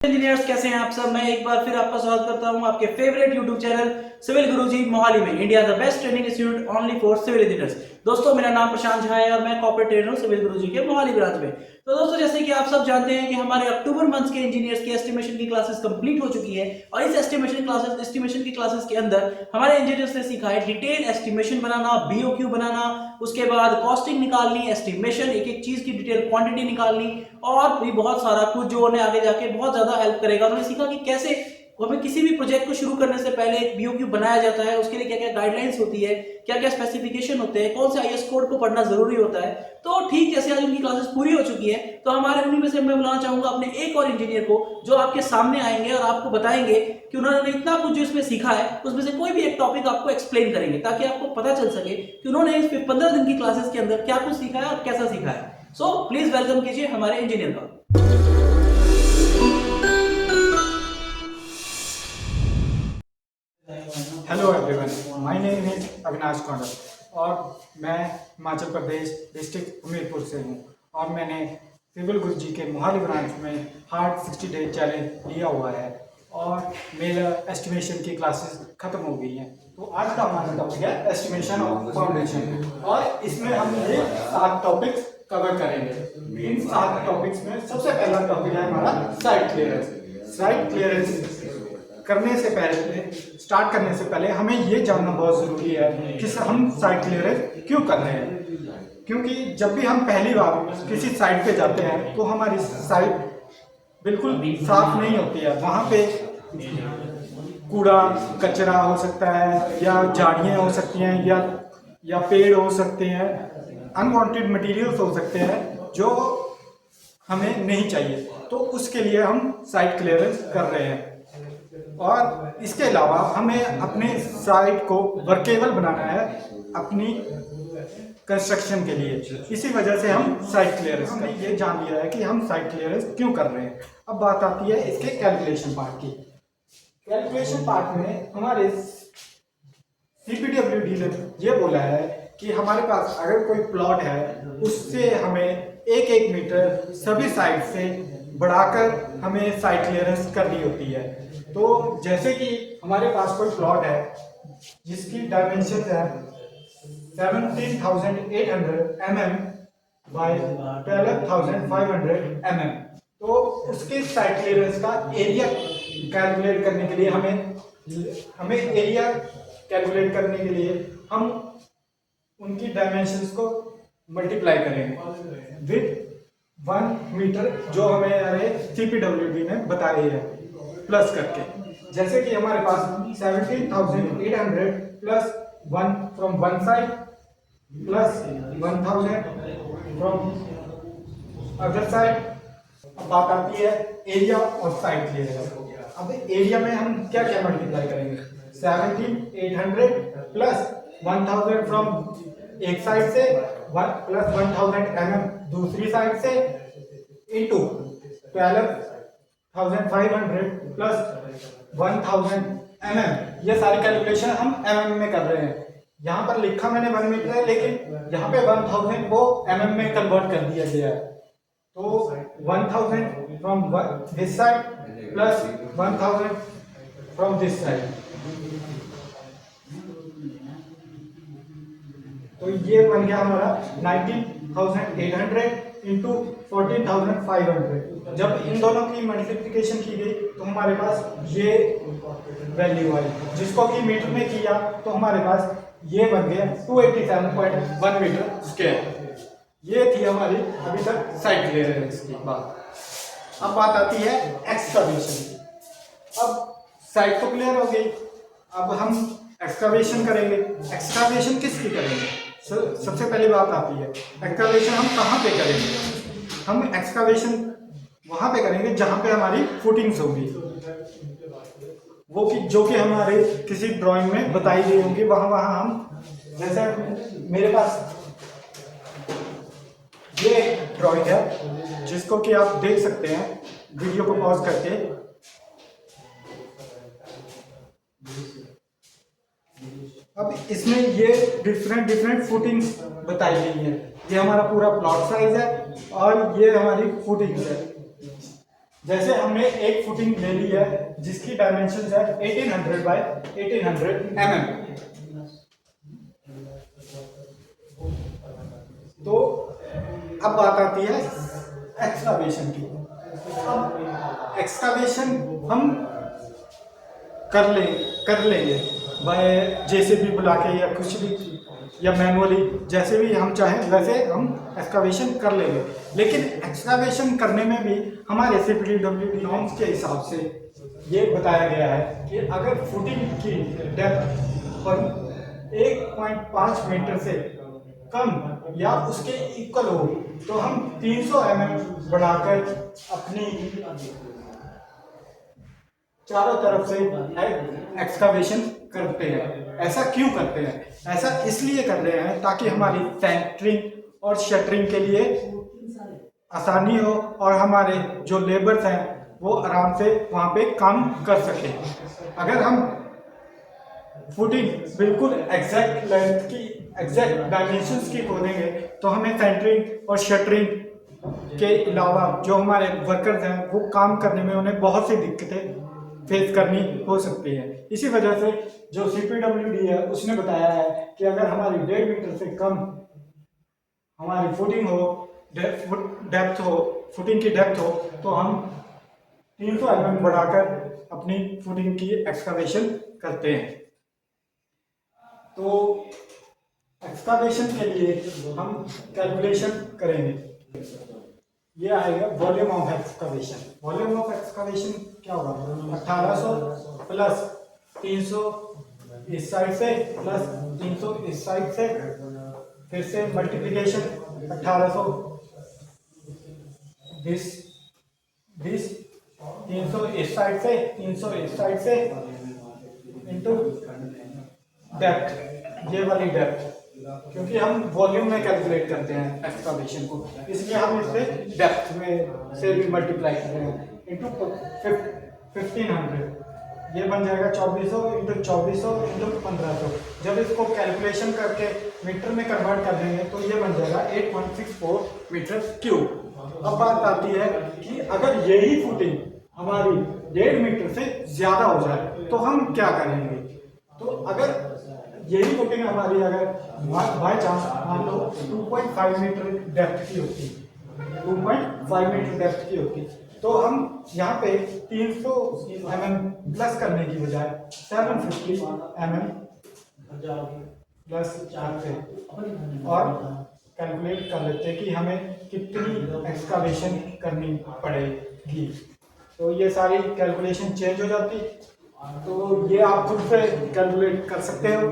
Engineers कैसे हैं आप सब। मैं एक बार फिर आपका स्वागत करता हूं आपके favourite YouTube channel Civil Guruji Mohali में, India the best training institute only for civil engineers. दोस्तों मेरा नाम प्रशांत झा है और मैं कॉर्पोरेट ट्रेनर हूं सिविल गुरुजी के मोहाली ब्रांच में। तो दोस्तों जैसे कि आप सब जानते हैं कि हमारे अक्टूबर मंथ के इंजीनियर्स की एस्टिमेशन की क्लासेस कंप्लीट हो चुकी है और इस एस्टिमेशन की क्लासेस के अंदर हमारे इंजीनियर्स ने सीखा है डिटेल एस्टिमेशन बनाना, बीओक्यू बनाना, उसके बाद कॉस्टिंग निकालनी, एस्टिमेशन, एक एक चीज की डिटेल क्वांटिटी निकालनी और भी बहुत सारा कुछ जो उन्हें आगे जाके बहुत ज्यादा हेल्प करेगा। उन्होंने सीखा कि कैसे हमें किसी भी प्रोजेक्ट को शुरू करने से पहले एक बीओक्यू बनाया जाता है, उसके लिए क्या क्या गाइडलाइंस होती है, क्या क्या स्पेसिफिकेशन होते हैं, कौन से आईएस कोड को पढ़ना जरूरी होता है। तो ठीक जैसे आज उनकी क्लासेस पूरी हो चुकी है तो हमारे उन्हीं में से मैं बुलाना चाहूंगा अपने एक और इंजीनियर को जो आपके सामने आएंगे और आपको बताएंगे कि उन्होंने इतना कुछ जो इसमें सीखा है उसमें से कोई भी एक टॉपिक आपको एक्सप्लेन करेंगे ताकि आपको पता चल सके कि उन्होंने इस 15 दिन की क्लासेस के अंदर क्या कुछ सीखा है और कैसा सीखा है। सो प्लीज वेलकम कीजिए हमारे इंजीनियर का। Hello everyone, my name is Avinash Kaundal और मैं हिमाचल प्रदेश डिस्ट्रिक्ट हमीरपुर से हूँ और मैंने सिविल गुरुजी के मोहाली ब्रांच में हार्ड 60 डे चैलेंज लिया हुआ है और मेरा एस्टिमेशन की क्लासेस खत्म हो गई हैं। तो आज का हमारा टॉपिक है एस्टिमेशन ऑफ फाउंडेशन और इसमें हम ये 7 टॉपिक्स कवर करेंगे। इन 7 टॉपिक्स में सबसे पहला टॉपिक है हमारा site clearance. Site clearance start करने से पहले हमें ये जानना बहुत ज़रूरी है कि हम साइट क्लियरेंस क्यों कर रहे हैं। क्योंकि जब भी हम पहली बार किसी साइट पे जाते हैं तो हमारी साइट बिल्कुल साफ नहीं होती है। वहाँ पे कूड़ा कचरा हो सकता है या झाड़ियाँ हो सकती हैं या पेड़ हो सकते हैं, अनवांटेड मटेरियल्स हो सकते हैं जो हमें नहीं चाहिए। तो उसके लिए हम साइट क्लियरेंस कर रहे हैं और इसके अलावा हमें अपने साइट को वर्केबल बनाना है अपनी कंस्ट्रक्शन के लिए। इसी वजह से हम साइट क्लियरेंस हमने ये जान लिया है कि हम साइट क्लियरेंस क्यों कर रहे हैं। अब बात आती है इसके कैलकुलेशन पार्ट की। कैलकुलेशन पार्ट में हमारे CPWD ने ये बोला है कि हमारे पास अगर कोई प्लॉट है उससे हमें 1-1 मीटर सभी साइड से बढ़ाकर हमें साइट क्लियरेंस करनी होती है। तो जैसे कि हमारे पास कोई प्लॉट है जिसकी डायमेंशन है 17,800 mm बाय 12,500 mm, तो उसके साइट क्लियरेंस का एरिया कैलकुलेट करने के लिए हमें एरिया कैलकुलेट करने के लिए हम उनकी डायमेंशंस को मल्टीप्लाई करेंगे विद 1 मीटर जो हमें CPWD ने बताई है प्लस करके। जैसे कि हमारे पास 17,800 plus 1 from one side plus 1,000 from other side. अब बात आती है एरिया और साइट क्लियरेंस। अब एरिया में हम क्या क्या मल्टीप्लाई करेंगे, 17,800 प्लस 1,000 फ्रॉम एक साइड से प्लस 1,000 mm दूसरी साइड से इंटू 12,500 प्लस 1,000 mm। ये सारी कैलकुलेशन हम mm में कर रहे हैं। यहाँ पर लिखा मैंने 1 मीटर है लेकिन यहाँ पे 1,000 को mm में कन्वर्ट कर दिया गया है। तो 1,000 from this side plus 1,000 from this side. तो ये बन गया हमारा 19,800 इंटू 14,500। जब इन दोनों की मल्टीप्लिकेशन की गई तो हमारे पास ये वैल्यू आई, जिसको कि मीटर में किया तो हमारे पास ये बन गया 287.1 मीटर स्क्वायर। ये थी हमारी अभी तक साइट क्लियरेंस की बात। अब बात आती है एक्सकवेशन की। अब साइट तो क्लियर हो गई, अब हम एक्सकवेशन करेंगे। एक्सकवेशन किसकी करेंगे? सबसे पहली बात आती है एक्सकवेशन हम कहाँ पे करेंगे। हम एक्सकवेशन वहाँ पे करेंगे जहाँ पे हमारी फुटिंग्स होगी, वो कि जो कि हमारे किसी ड्राइंग में बताई गई होगी। वहाँ हम, जैसे मेरे पास ये ड्राइंग है जिसको कि आप देख सकते हैं वीडियो को पॉज करके। अब इसमें ये डिफरेंट फुटिंग्स बताई गई है। ये हमारा पूरा प्लॉट साइज है और ये हमारी फुटिंग्स है। जैसे हमने एक फुटिंग ले ली है जिसकी डायमेंशन है 1800 बाय 1800 तो अब बात आती है एक्सकावेशन की। अब एक्सकावेशन हम कर लेंगे बाय जेसीबी बुला के या कुछ भी, या मैनुअली, जैसे भी हम चाहें वैसे हम एक्सकावेशन कर लेंगे। लेकिन एक्सकावेशन करने में भी हमारे CPWD नॉर्म्स के हिसाब से ये बताया गया है कि अगर फुटिंग की डेप्थ पर 1.5 मीटर से कम या उसके इक्वल हो तो हम 300 mm बढ़ाकर अपनी चारों तरफ से एक्सकावेशन करते हैं। ऐसा क्यों करते हैं? ऐसा इसलिए कर रहे हैं ताकि हमारी सेंटरिंग और शटरिंग के लिए आसानी हो और हमारे जो लेबर्स हैं वो आराम से वहाँ पे काम कर सकें। अगर हम फुटिंग बिल्कुल एग्जैक्ट लेंथ की, एग्जैक्ट डायमेंशंस की खोदेंगे तो हमें सेंटरिंग और शटरिंग के अलावा जो हमारे वर्कर्स हैं वो काम करने में उन्हें बहुत सी दिक्कतें फेस करनी हो सकती है। इसी वजह से जो CPWD है उसने बताया है कि अगर हमारी 1.5 मीटर से कम हमारी फुटिंग हो, डेप्थ हो, फुटिंग की डेप्थ हो तो हम 300 mm बढ़ाकर अपनी फुटिंग की एक्सकावेशन करते हैं। तो एक्सकावेशन के लिए हम कैलकुलेशन करेंगे। ये आएगा volume of excavation. Volume of excavation क्या होगा? 1800 प्लस 300 इस साइड से प्लस 300 इस साइड से, फिर से मल्टीप्लिकेशन 1800 दिस 300 इस साइड से 300 इस साइड से इंटू डेप्थ, ये वाली डेप्थ, क्योंकि हम वॉल्यूम में कैलकुलेट करते हैं एक्सकावेशन को इसलिए हम इसे डेप्थ में से भी मल्टीप्लाई कर रहे हैं इंटू 1500। ये बन जाएगा 2400 इंटू 2400 इंटू 1500। जब इसको कैलकुलेशन करके मीटर में कन्वर्ट कर देंगे तो ये बन जाएगा 8.64 मीटर क्यूब। अब बात आती है कि अगर यही फुटिंग हमारी 1.5 मीटर से ज्यादा हो जाए तो हम क्या करेंगे? तो अगर यही फुटिंग हमारी अगर बाय चांस मान लो 2.5 मीटर डेप्थ की होती, 2.5 मीटर डेप्थ की होती तो हम यहाँ पे 300 mm प्लस करने की बजाय 750 mm प्लस करते और कैलकुलेट कर लेते कि हमें कितनी एक्सकावेशन करनी पड़ेगी। तो ये सारी कैलकुलेशन चेंज हो जाती, तो ये आप खुद से कैलकुलेट कर सकते हो।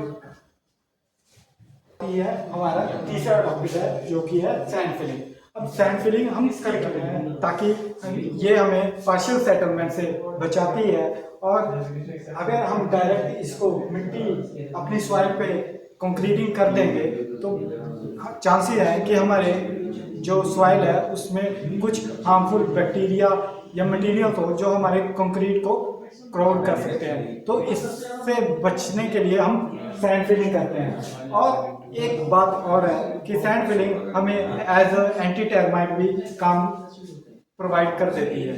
ये है हमारा तीसरा टॉपिक है जो कि है सैंड फिलिंग। अब सैंड फिलिंग हम कर रहे हैं ताकि ये हमें पार्शियल सेटलमेंट से बचाती है, और अगर हम डायरेक्ट इसको मिट्टी अपनी सॉइल पे कंक्रीटिंग कर देंगे तो चांसेस है कि हमारे जो सॉइल है उसमें कुछ हार्मफुल बैक्टीरिया या मटेरियल हो जो हमारे कंक्रीट को क्रॉड कर सकते हैं। तो इससे बचने के लिए हम सैंड फिलिंग करते हैं। और एक बात और है कि सैंड फिलिंग हमें एज एंटी टर्माइट भी काम प्रोवाइड कर देती है,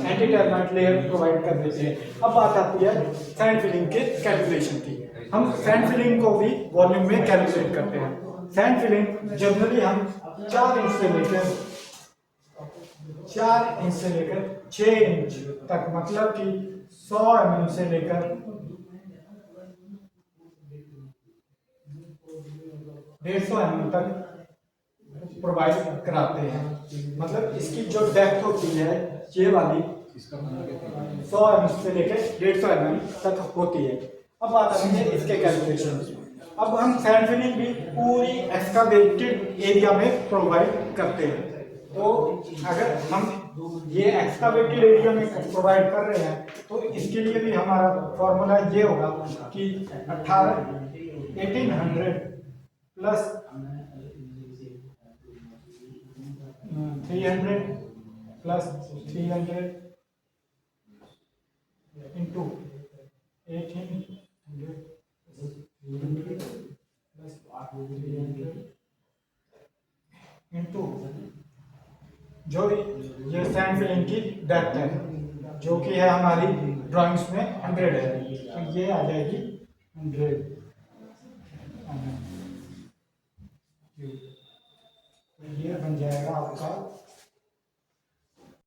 एंटी टर्माइट लेयर प्रोवाइड कर देती है। अब बात आती है सैंड फिलिंग के कैलकुलेशन की। हम सैंड फिलिंग को भी वॉल्यूम में कैलकुलेट करते हैं। सैंड फिलिंग जनरली हम 4 इंच से लेकर 6 इंच तक, मतलब कि 100 mm से लेकर 150 mm तक प्रोवाइड कराते हैं। मतलब इसकी जो डेप्थ होती है ये वाली 100 mm से लेकर 150 mm तक होती है। अब बात आती है इसके कैलकुलेशन। अब हम सैंड फिलिंग भी पूरी एक्सकावेटेड एरिया में प्रोवाइड करते हैं। तो अगर हम ये एक्सकावेटेड एरिया में प्रोवाइड कर रहे हैं तो इसके लिए भी हमारा फॉर्मूला ये होगा कि 1800 plus 300 plus 300 into 1800 plus 300 into जो ये सैंड फिलिंग की डेप्थ है जो कि है हमारी ड्राइंग्स में 100 है, तो ये आ जाएगी 100। ये बन जाएगा आपका,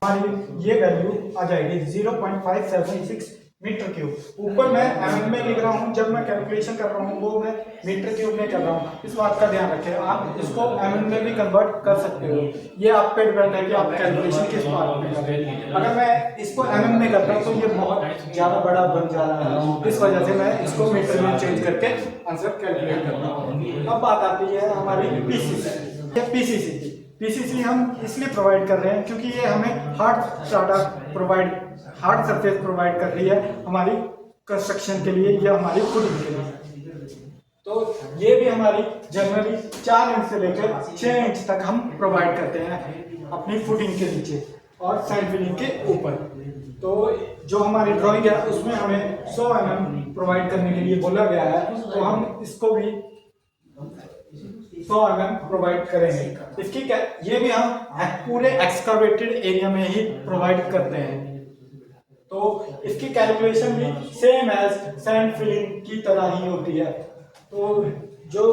हमारी ये वैल्यू आ जाएगी 0.576 मीटर क्यूब। ऊपर मैं एमएम में लिख रहा हूँ, जब मैं कैलकुलेशन कर रहा हूँ वो मैं मीटर क्यूब में कर रहा हूँ, इस बात का ध्यान रखें। आप इसको एमएम में भी कन्वर्ट कर सकते हो, ये आप पे डिपेंड है कि आप कैलकुलेशन किस बात में कर रहे हैं। अगर मैं इसको एमएम में करता हूँ तो ये बहुत ज़्यादा बड़ा बन जा रहा है, इस वजह से मैं इसको मीटर में चेंज करके आंसर कैलकुलेट करता हूँ। अब बात आती है हमारी पीसीसी। पीसीसी हम इसलिए प्रोवाइड कर रहे हैं क्योंकि ये हमें हार्ड सरफेस प्रोवाइड कर रही है हमारी कंस्ट्रक्शन के लिए या हमारी फुटिंग के लिए। तो ये भी हमारी जनरली 4 इंच से लेकर 6 इंच तक हम प्रोवाइड करते हैं अपनी फुटिंग के नीचे और सैंड फिलिंग के ऊपर। तो जो हमारी ड्राइंग है उसमें हमें 100 mm प्रोवाइड करने के लिए बोला गया है, तो हम इसको भी 100 mm प्रोवाइड करेंगे। इसकी ये भी हम पूरे एक्सकवेटेड एरिया में ही प्रोवाइड करते हैं। तो इसकी कैलकुलेशन भी सेम एज सैंड फिलिंग की तरह ही होती है। तो जो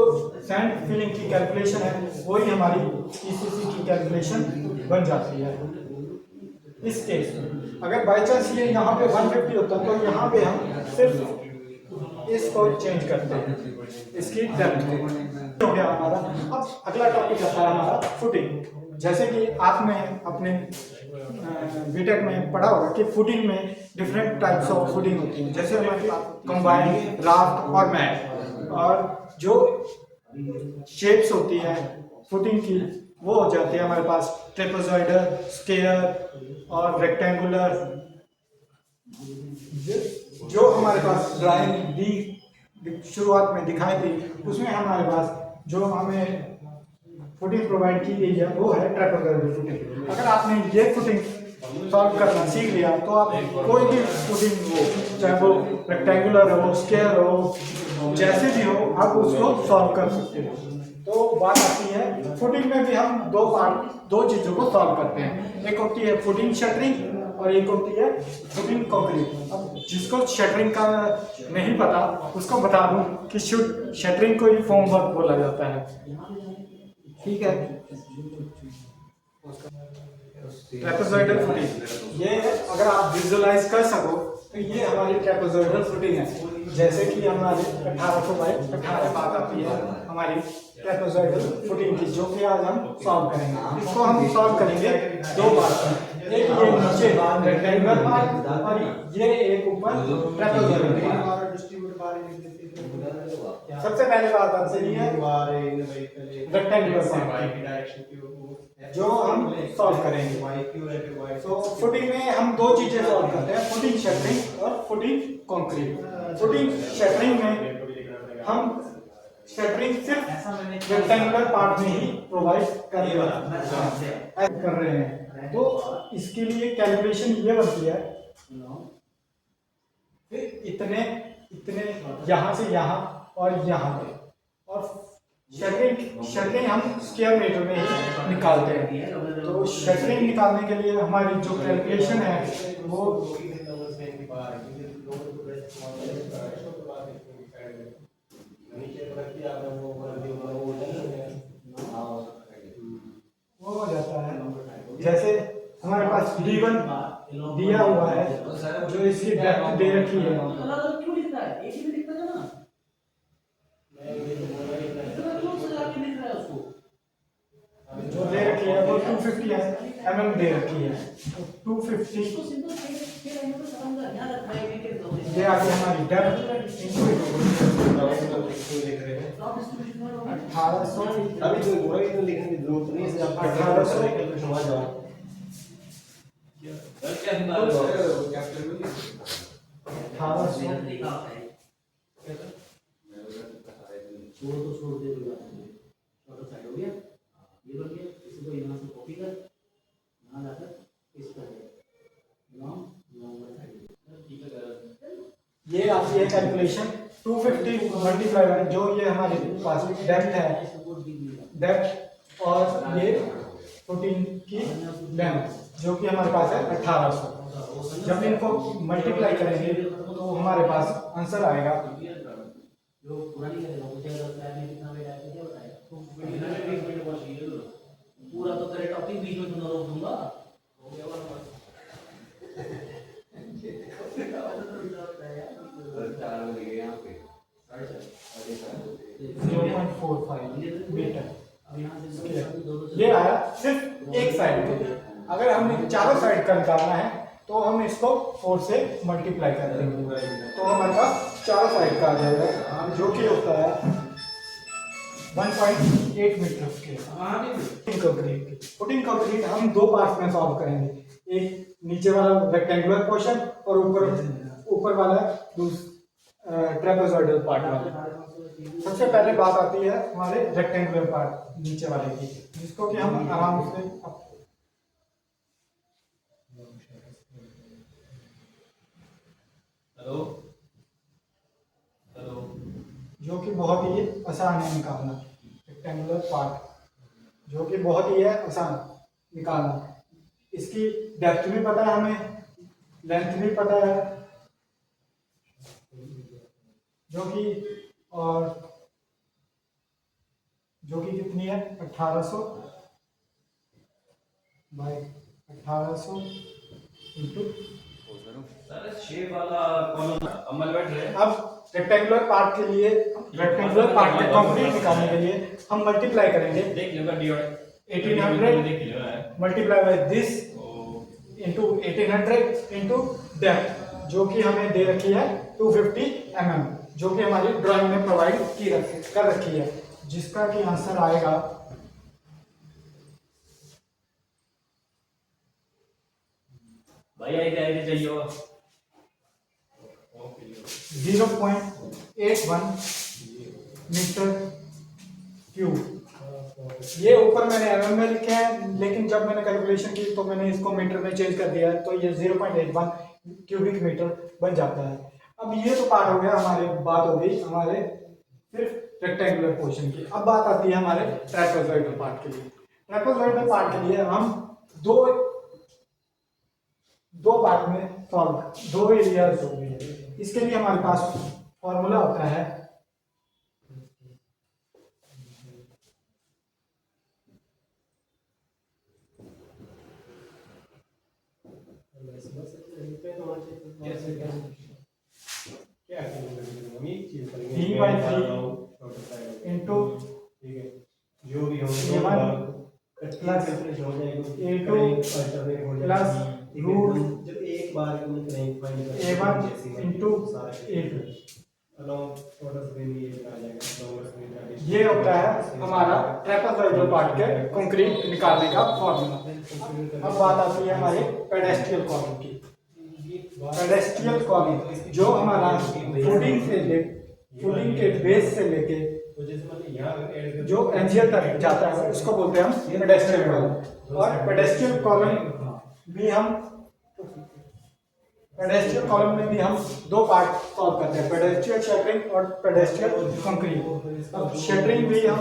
सैंड फिलिंग की कैलकुलेशन है वही हमारी पीसीसी की कैलकुलेशन बन जाती है। इस केस में अगर बाई चांस ये यहाँ पे 150 होता तो यहाँ पे हम सिर्फ इसको चेंज करते हैं, इसकी डेप्थ हो गया हमारा। अब अगला टॉपिक आता है हमारा फुटिंग। जैसे कि आपने अपने बीटेक में पढ़ा होगा कि फुटिंग में डिफरेंट टाइप्स ऑफ फुटिंग होती है, जैसे हमारे कंबाइंड, राफ्ट और मैट। और जो शेप्स होती है फुटिंग की वो हो जाती है हमारे पास ट्रेपेजॉइडल, स्क्वायर और रेक्टेंगुलर। जो हमारे पास ड्राइंग दी शुरुआत में दिखाई थी उसमें हमारे पास जो हमें फुटिंग प्रोवाइड की गई है वो है ट्रेपेजॉइडल फुटिंग। अगर आपने ये फुटिंग सॉल्व करना सीख लिया तो आप कोई भी फुटिंग हो, चाहे वो रेक्टेंगुलर हो, स्क्वायर हो, जैसे भी हो, आप उसको सॉल्व कर सकते हो। तो बात आती है फुटिंग में भी हम दो चीज़ों को सॉल्व करते हैं। एक होती है फुटिंग शटरिंग और एक होती है फुटिंग कंक्रीट। अब जिसको शटरिंग का नहीं पता उसको बता दूं कि शटरिंग को ही फॉर्म वर्क बोला जाता है, ठीक है। ट्रेपेजॉइडल फुटिंग ये अगर आप विजुअलाइज कर सको तो ये हमारी ट्रेपेजॉइडल फुटिंग है। जैसे कि हमारी 1800 बाई 18 बात आती है हमारी ट्रेपेजॉइडल फुटिंग की, जो कि आज हम सॉल्व करेंगे। इसको हम सॉल्व करेंगे दो बार, एक ये नीचे रेक्टेंगुलर पार्ट और ये एक ऊपर ट्रेपेजॉइडल पार्ट। सबसे पहले बात आती है रेक्टेंगुलर पार्ट जो हम सॉल्व करेंगे। तो फुटिंग में हम दो चीजें सॉल्व करते हैं, फुटिंग शटरिंग और फुटिंग कंक्रीट। फुटिंग शटरिंग में हम शटरिंग सिर्फ रेक्टेंगुलर पार्ट में ही प्रोवाइड कर रहे हैं। तो इसके लिए कैलकुलेशन ये बनती है इतने इतने यहाँ से यहाँ और यहाँ पे, और शटरिंग हम स्क्वायर मीटर में ही निकालते हैं। तो शटरिंग निकालने के लिए हमारी जो कैलकुलेशन है वो हो जाता है। जैसे हमारे पास D1 दिया हुआ है जो इसकी डेप्थ दे रखी है, जो दे रखी है वो 250 mm दे रखी है। तो 250 ये आगे हमारी डेप्थ 1800 अभी तो वही तो लिखने की जरूरत नहीं है, आप 1800 समझ जाओ। छोड़ दे छोटा साइड हो गया, ये बन गया। इसी को यहाँ से कॉपी कर, यहाँ लाकर इस पर ये आती है कैलकुलेशन 250 मल्टीप्लाई जो ये हमारे पास डेप्थ है, डेप्थ और ये 14 की लेंथ जो कि हमारे पास है 1800। जब इनको मल्टीप्लाई करेंगे तो हमारे पास आंसर आएगा पूरा तो तेरे टॉपिक बीच में तो रोक दूंगा। 0.45 मीटर। ये आया सिर्फ एक साइड के लिए। अगर हमें चारों साइड का निकालना है तो हम इसको 4 से मल्टीप्लाई कर देंगे तो हमारे पास चारों साइड का आ जाएगा जो कि होता है 1.8 मीटर स्क्वायर। फुटिंग कंक्रीट हम दो पार्ट्स में सॉल्व करेंगे, एक नीचे वाला रेक्टेंगुलर पोर्शन और ऊपर वाला ट्रेपेजॉइडल पार्ट वाला। सबसे पहले बात आती है हमारे रेक्टेंगुलर पार्ट नीचे वाले की, जिसको कि हम आराम से जो कि बहुत ही आसान है निकालना। रेक्टेंगुलर पार्ट जो कि बहुत ही है आसान निकालना। इसकी डेप्थ भी पता है हमें, लेंथ भी पता है जो कि कितनी है 1800 बाय 1800 इंटू। शेप वाला कॉलम अमल बैठ रहे हैं। अब रेक्टेंगुलर पार्ट के लिए, रेक्टेंगुलर पार्ट में कंक्रीट निकालने के लिए हम मल्टीप्लाई करेंगे 1800 multiply by this into 1800 into depth जो कि हमें दे रखी है 250 mm जो कि हमारी ड्राइंग में प्रोवाइड कर रखी है, जिसका कि आंसर आएगा भाई आइए चाहिए 0.81 मीटर क्यूब। ये ऊपर मैंने mm में लिखे हैं, लेकिन जब मैंने कैलकुलेशन की तो मैंने इसको मीटर में चेंज कर दिया है, तो ये 0.81 क्यूबिक मीटर बन जाता है। अब ये तो पार्ट हो गया, बात हो गई हमारे सिर्फ रेक्टेंगुलर पोर्शन की। अब बात आती है हमारे ट्रैपेजॉइडल पार्ट के लिए। ट्रैपेजॉइडल पार्ट के लिए हम दो पार्ट में सॉल्व, दो एरियाज हो गई है। इसके लिए हमारे पास फॉर्मूला होता है इंटू जो भी हो प्लस A2 प्लस रूट जब एक बार A1 इंटू A2। ये होता है हमारा ट्रैपेजॉइडल पार्ट के कंक्रीट निकालने का फॉर्मूला। अब बात आती है हमारे पेडेस्ट्रियल कॉलम की। पेडेस्ट्रियल कॉलम जो हमारा फुटिंग के बेस से लेके जो एंजियल तक जाता है उसको बोलते हैं हम पेडेस्ट्रियल कॉलम। और पेडेस्ट्रियल कॉलम में भी हम दो पार्ट सॉल्व करते हैं, पेडेस्ट्रियल शटरिंग और पेडेस्ट्रियल कंक्रीट। अब शटरिंग भी हम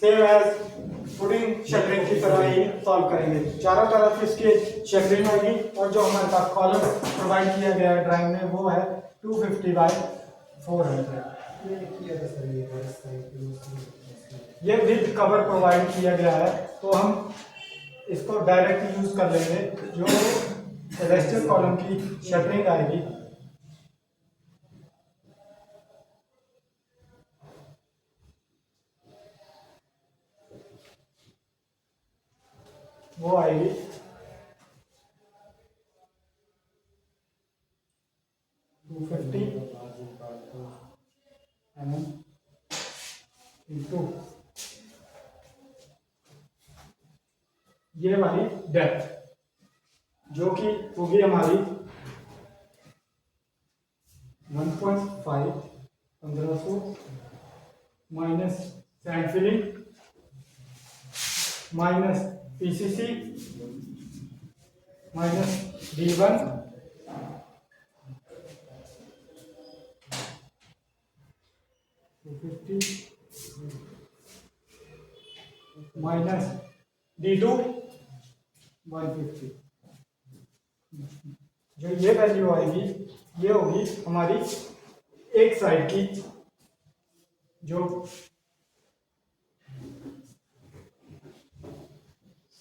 सेम एज फुटिंग शटरिंग की तरह ही सॉल्व करेंगे। चारों तरफ इसके शटरिंग होगी और जो हमारे पास कॉलम प्रोवाइड किया गया है ड्राइंग में वो है 250 बाय 400। ये विद कवर प्रोवाइड किया गया है, तो हम इसको डायरेक्ट यूज कर लेंगे। जो पेडेस्ट्रियल कॉलम की शटरिंग आएगी वो आएगी 250 mm इंटू ये वाली डेप्थ जो कि होगी हमारी 1.5 1500 minus sand filling minus PCC minus D1 250 minus D2 150। जो ये वैल्यू आएगी ये होगी हमारी एक साइड की, जो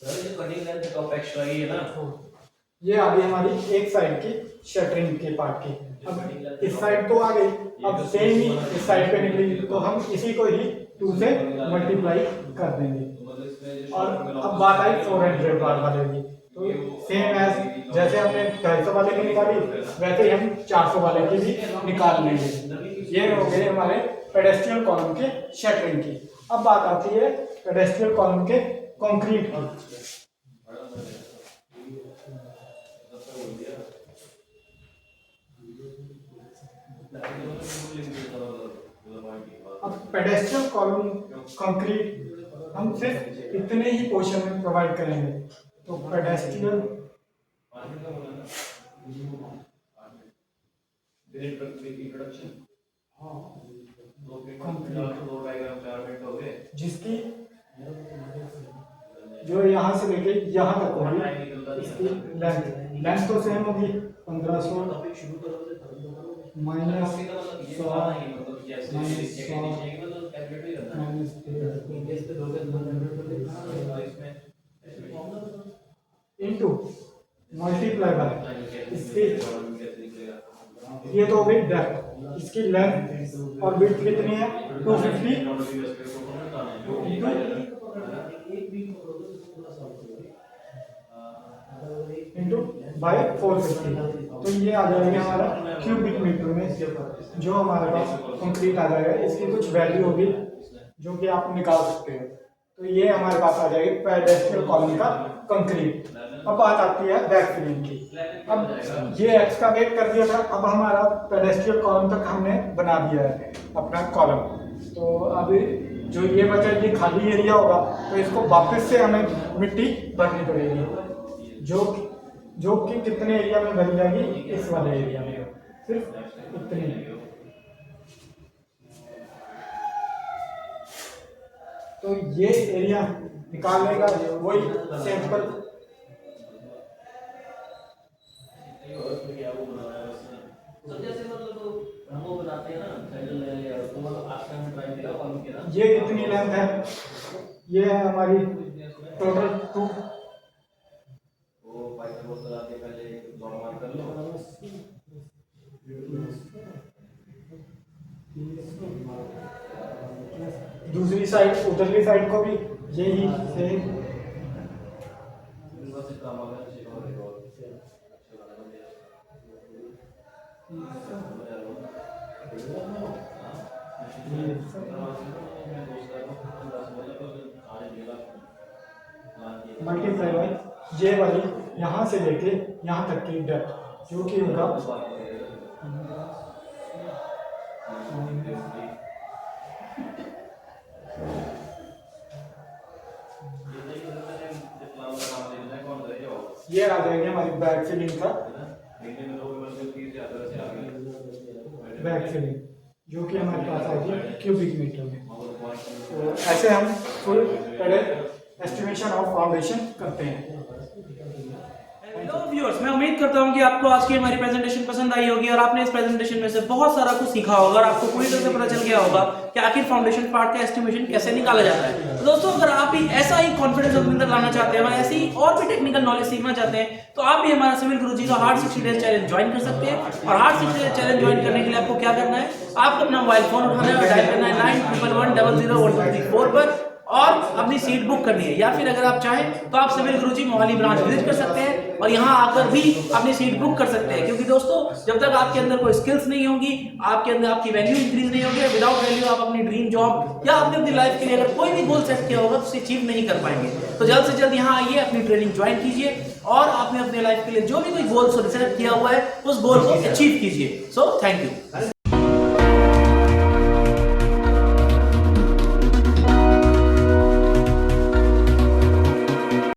सर ये कटिंग लेंथ टॉप एक्स्ट्रा ही है ना, ये आ गई हमारी एक साइड की शटरिंग के पार्ट की। अब इस साइड तो आ गई, अब सेम ही इस साइड पे निकली, तो हम इसी को ही 2 से मल्टीप्लाई कर देंगे। और अब बात आई 400 वाट वाले की, तो सेम एज जैसे हमने 250 वाले की निकाली वैसे ही हम 400 वाले की भी निकाल लेंगे। ये हो गए हमारे पेडेस्ट्रियल कॉलम के शटरिंग की। अब बात आती है पेडेस्ट्रियल कॉलम के कंक्रीट की। अब पेडेस्ट्रियल कॉलम कंक्रीट हम सिर्फ इतने ही पोर्शन में प्रोवाइड करेंगे। तो पेडेस्ट्रियल जिसकी जो यहाँ से लेके यहाँ तक होगी, इसकी लेंथ तो सेम होगी 1500 माइनस 100 इंटू मल्टीप्लाई बाय इसकी, ये तो हो गई डेप्थ, इसकी लेंथ और विड्थ कितनी है 250 इंटू बाय 450। तो ये आ जाएगा हमारा क्यूबिक मीटर में, जो हमारे पास कंक्रीट आ जाएगा। इसकी कुछ वैल्यू होगी जो कि आप निकाल सकते हो। तो ये हमारे पास आ जाएगी पेडेस्ट्रियल कॉलम का कंक्रीट। अब बात आती है बैक फिलिंग की। अब ये एक्सकावेट कर दिया था, अब हमारा पेडेस्ट्रियल कॉलम तक हमने बना दिया है अपना कॉलम। तो अब जो ये बचा ये खाली एरिया होगा, तो इसको वापस से हमें मिट्टी भरनी पड़ेगी, जो कि कितने एरिया में भरी जाएगी, इस वाले एरिया में, सिर्फ इतनी। तो ये एरिया निकालने का वही सैंपल ये कितनी लेंथ है, ये है हमारी टोटल 2 दूसरी साइड उधरली साइड को भी यही सेम। मल्टीप्लाई बाय ये वाली यहाँ से लेके यहाँ तक की डेप्थ, जो कि होगा ये आ जाएगी हमारी बैक फिलिंग का बैक फिलिंग, जो कि हमारे पास आएगी क्यूबिक मीटर में। तो ऐसे हम फुल एस्टिमेशन ऑफ फाउंडेशन करते हैं। हेलो व्यूअर्स, मैं उम्मीद करता हूं कि आपको आज की हमारी प्रेजेंटेशन पसंद आई होगी और आपने इस प्रेजेंटेशन में से बहुत सारा कुछ सीखा होगा और आपको पूरी तरह से पता चल गया होगा कि आखिर फाउंडेशन पार्ट का एस्टिमेशन कैसे निकाला जाता है। तो दोस्तों, अगर आप भी ऐसा ही कॉन्फिडेंस अपने अंदर लाना चाहते हैं, ऐसी और भी टेक्निकल नॉलेज सीखना चाहते हैं, तो आप भी हमारा सिविल गुरुजी का हार्ड 60 डेज चैलेंज ज्वाइन कर सकते हैं। और हार्ड 60 डेज चैलेंज ज्वाइन करने के लिए आपको क्या करना है, आपको अपना मोबाइल फोन उठाना है और डायल करना है 9111001234 पर और अपनी सीट बुक करनी है। या फिर अगर आप चाहें तो आप civil Guruji Mohali branch visit कर सकते हैं और यहाँ आकर भी अपनी सीट बुक कर सकते हैं। क्योंकि दोस्तों, जब तक आपके अंदर कोई स्किल्स नहीं होगी, आपके अंदर आपकी वैल्यू इंक्रीज नहीं होगी, विदाउट वैल्यू आप अपनी ड्रीम जॉब या आपने अपनी लाइफ के लिए अगर कोई भी गोल सेट किया होगा तो उसे अचीव नहीं कर पाएंगे। तो जल्द से जल्द यहाँ आइए, अपनी ट्रेनिंग ज्वाइन कीजिए और आपने अपने लाइफ के लिए जो भी कोई गोल सेट किया हुआ है उस गोल को अचीव कीजिए। So thank you.